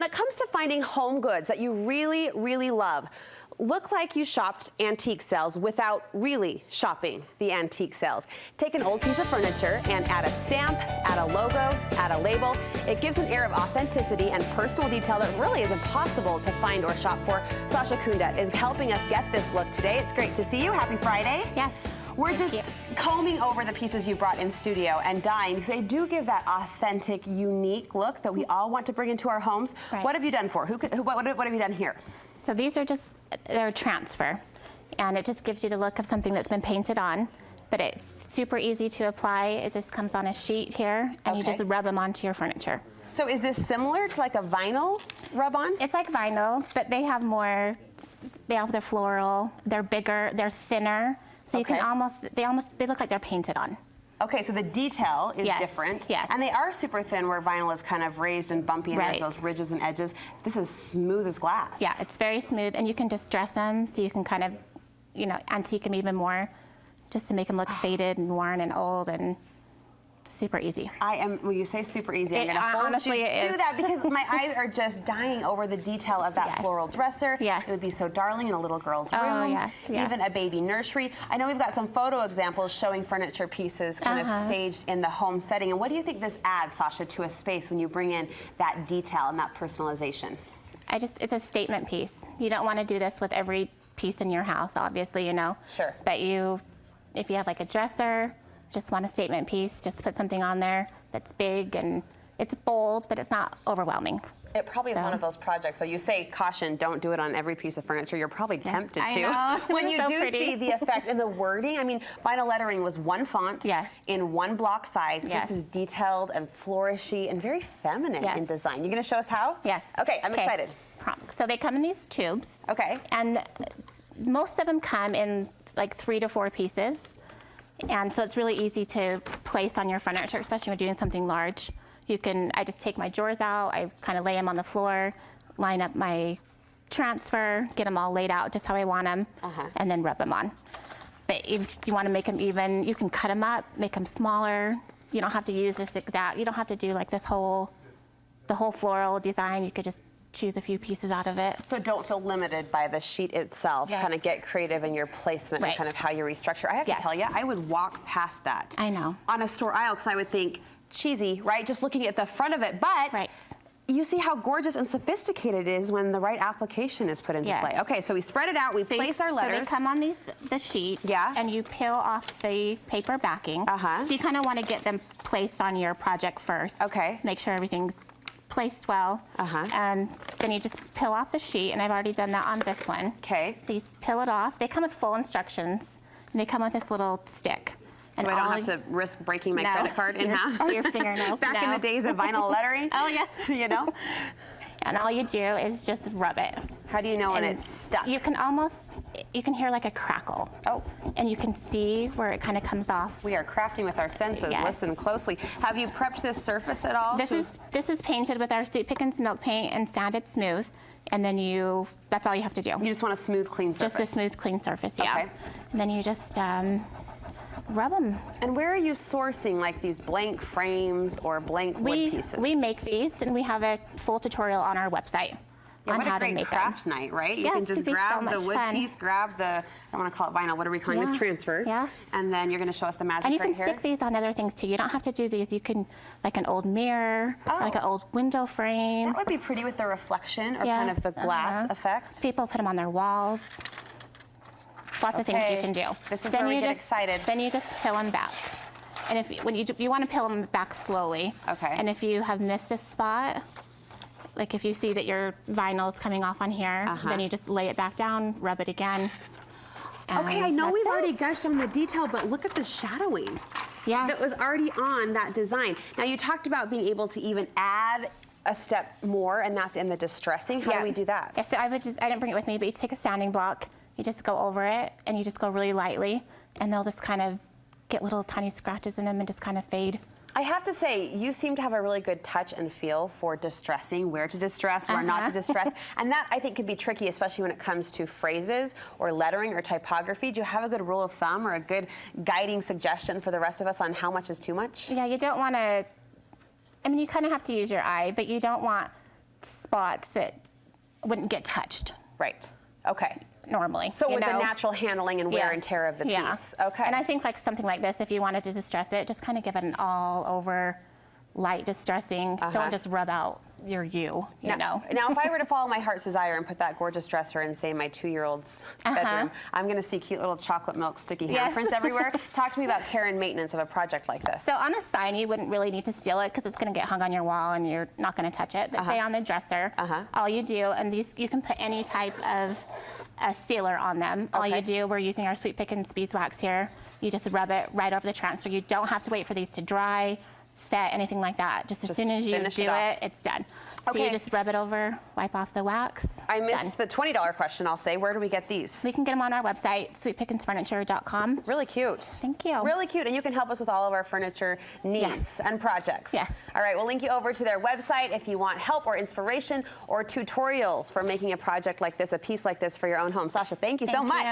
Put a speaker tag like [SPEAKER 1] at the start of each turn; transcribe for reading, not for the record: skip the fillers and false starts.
[SPEAKER 1] When it comes to finding home goods that you really, really love, look like you shopped antique sales without really shopping the antique sales. Take an old piece of furniture and add a stamp, add a logo, add a label. It gives an air of authenticity and personal detail that really is impossible to find or shop for. Sausha Khoundet is helping us get this look today. It's great to see you. Happy Friday.
[SPEAKER 2] Yes.
[SPEAKER 1] We're just combing over the pieces you brought in studio and dying because they do give that authentic, unique look that we all want to bring into our homes. Right. What have you done for? What have you done here?
[SPEAKER 2] So these are they're a transfer, and it just gives you the look of something that's been painted on, but it's super easy to apply. It just comes on a sheet here, and you just rub them onto your furniture.
[SPEAKER 1] So is this similar to like a vinyl rub-on?
[SPEAKER 2] It's like vinyl, but they have their floral, they're bigger, they're thinner. So you can they look like they're painted on.
[SPEAKER 1] Okay, so the detail is different.
[SPEAKER 2] Yes.
[SPEAKER 1] And they are super thin where vinyl is kind of raised and bumpy and there's those ridges and edges. This is smooth as glass.
[SPEAKER 2] Yeah, it's very smooth, and you can distress them so you can kind of, antique them even more just to make them look faded and worn and old and super easy.
[SPEAKER 1] When you say super easy, I'm going to hold you to that because my eyes are just dying over the detail of that floral dresser.
[SPEAKER 2] Yes.
[SPEAKER 1] It would be so darling in a little girl's room.
[SPEAKER 2] Oh, yes.
[SPEAKER 1] Even a baby nursery. I know we've got some photo examples showing furniture pieces kind of staged in the home setting. And what do you think this adds, Sausha, to a space when you bring in that detail and that personalization?
[SPEAKER 2] It's a statement piece. You don't want to do this with every piece in your house, obviously,
[SPEAKER 1] Sure.
[SPEAKER 2] But if you have like a dresser, just want a statement piece, just put something on there that's big and it's bold, but it's not overwhelming.
[SPEAKER 1] It probably is one of those projects. So you say, caution, don't do it on every piece of furniture. You're probably tempted to.
[SPEAKER 2] I know.
[SPEAKER 1] When you see the effect and the wording. I mean, vinyl lettering was one font in one block size. This is detailed and flourishy and very feminine in design. You going to show us how?
[SPEAKER 2] Yes.
[SPEAKER 1] Okay, I'm excited.
[SPEAKER 2] So they come in these tubes.
[SPEAKER 1] Okay.
[SPEAKER 2] And most of them come in like 3 to 4 pieces. And so it's really easy to place on your furniture, especially when you're doing something large. I just take my drawers out, I kind of lay them on the floor, line up my transfer, get them all laid out just how I want them, and then rub them on. But if you want to make them even, you can cut them up, make them smaller. You don't have to use this exact, you don't have to do like the whole floral design. You could just choose a few pieces out of it.
[SPEAKER 1] So don't feel limited by the sheet itself. Kind of get creative in your placement and kind of how you restructure. I have to tell you, I would walk past that.
[SPEAKER 2] I know.
[SPEAKER 1] On a store aisle, because I would think, cheesy, right? Just looking at the front of it. But you see how gorgeous and sophisticated it is when the right application is put into play. Okay, so we spread it out, we place our letters.
[SPEAKER 2] So they come on the sheets, and you peel off the paper backing. So you kind of want to get them placed on your project first.
[SPEAKER 1] Okay.
[SPEAKER 2] Make sure everything's placed well. And then you just peel off the sheet, and I've already done that on this one.
[SPEAKER 1] Okay.
[SPEAKER 2] So you peel it off. They come with full instructions, and they come with this little stick.
[SPEAKER 1] So I don't have to risk breaking my credit card in half?
[SPEAKER 2] Or your fingernails.
[SPEAKER 1] Back in the days of vinyl lettering?
[SPEAKER 2] Oh, yeah. And all you do is just rub it.
[SPEAKER 1] How do you know when it's stuck?
[SPEAKER 2] You can hear like a crackle. Oh. And you can see where it kind of comes off.
[SPEAKER 1] We are crafting with our senses. Listen closely. Have you prepped this surface at all?
[SPEAKER 2] This is painted with our Sweet Pickins milk paint and sanded smooth. And then that's all you have to do.
[SPEAKER 1] You just want a smooth, clean surface?
[SPEAKER 2] Just a smooth, clean surface, And then you just rub them.
[SPEAKER 1] And where are you sourcing like these blank frames or blank wood pieces?
[SPEAKER 2] We make these, and we have a full tutorial on our website on how to make them. What a great
[SPEAKER 1] craft night, right? You can just grab the wood piece, grab the, I don't want to call it vinyl, what are we calling this? Transfer.
[SPEAKER 2] Yes.
[SPEAKER 1] And then you're going to show us the magic
[SPEAKER 2] right here.
[SPEAKER 1] And
[SPEAKER 2] you can stick these on other things too. You don't have to do these. You can, like an old mirror, like an old window frame.
[SPEAKER 1] That would be pretty with the reflection or kind of the glass effect.
[SPEAKER 2] People put them on their walls. Lots of things you can do.
[SPEAKER 1] This is where we get excited.
[SPEAKER 2] Then you just peel them back. And when you want to peel them back slowly. Okay. And if you have missed a spot, like if you see that your vinyl is coming off on here, then you just lay it back down, rub it again.
[SPEAKER 1] Okay, I know we've already gushed on the detail, but look at the shadowing.
[SPEAKER 2] Yes.
[SPEAKER 1] That was already on that design. Now you talked about being able to even add a step more, and that's in the distressing. How do we do that?
[SPEAKER 2] Yeah, so I didn't bring it with me, but you take a sanding block, you just go over it, and you just go really lightly, and they'll just kind of get little tiny scratches in them and just kind of fade.
[SPEAKER 1] I have to say, you seem to have a really good touch and feel for distressing, where to distress, where not to distress. And that, I think, can be tricky, especially when it comes to phrases or lettering or typography. Do you have a good rule of thumb or a good guiding suggestion for the rest of us on how much is too much?
[SPEAKER 2] Yeah, you don't want to, I mean, you kind of have to use your eye, but you don't want spots that wouldn't get touched.
[SPEAKER 1] Right. Okay.
[SPEAKER 2] Normally.
[SPEAKER 1] So with the natural handling and wear and
[SPEAKER 2] Yes.
[SPEAKER 1] tear of the
[SPEAKER 2] Yeah.
[SPEAKER 1] piece. Okay.
[SPEAKER 2] And I think like something like this, if you wanted to distress it, just kind of give it an all over light distressing. Don't just rub out your you know.
[SPEAKER 1] Now, if I were to follow my heart's desire and put that gorgeous dresser in, say, my 2-year-old's bedroom, I'm going to see cute little chocolate milk sticky handprints everywhere. Talk to me about care and maintenance of a project like this.
[SPEAKER 2] So on a sign, you wouldn't really need to seal it because it's going to get hung on your wall and you're not going to touch it. But say on the dresser, all you do, and these you can put any type of a sealer on them. All you do, we're using our Sweet Pickins beeswax here. You just rub it right over the transfer. You don't have to wait for these to dry, set, anything like that. Just as soon as you do it, it's done. So you just rub it over, wipe off the wax.
[SPEAKER 1] I missed the $20 question, I'll say. Where do we get these?
[SPEAKER 2] We can get them on our website, sweetpickinsfurniture.com.
[SPEAKER 1] Really cute.
[SPEAKER 2] Thank you.
[SPEAKER 1] Really cute, and you can help us with all of our furniture needs and projects.
[SPEAKER 2] Yes.
[SPEAKER 1] All right, we'll link you over to their website if you want help or inspiration or tutorials for making a project like this, a piece like this for your own home. Sausha, thank you so much.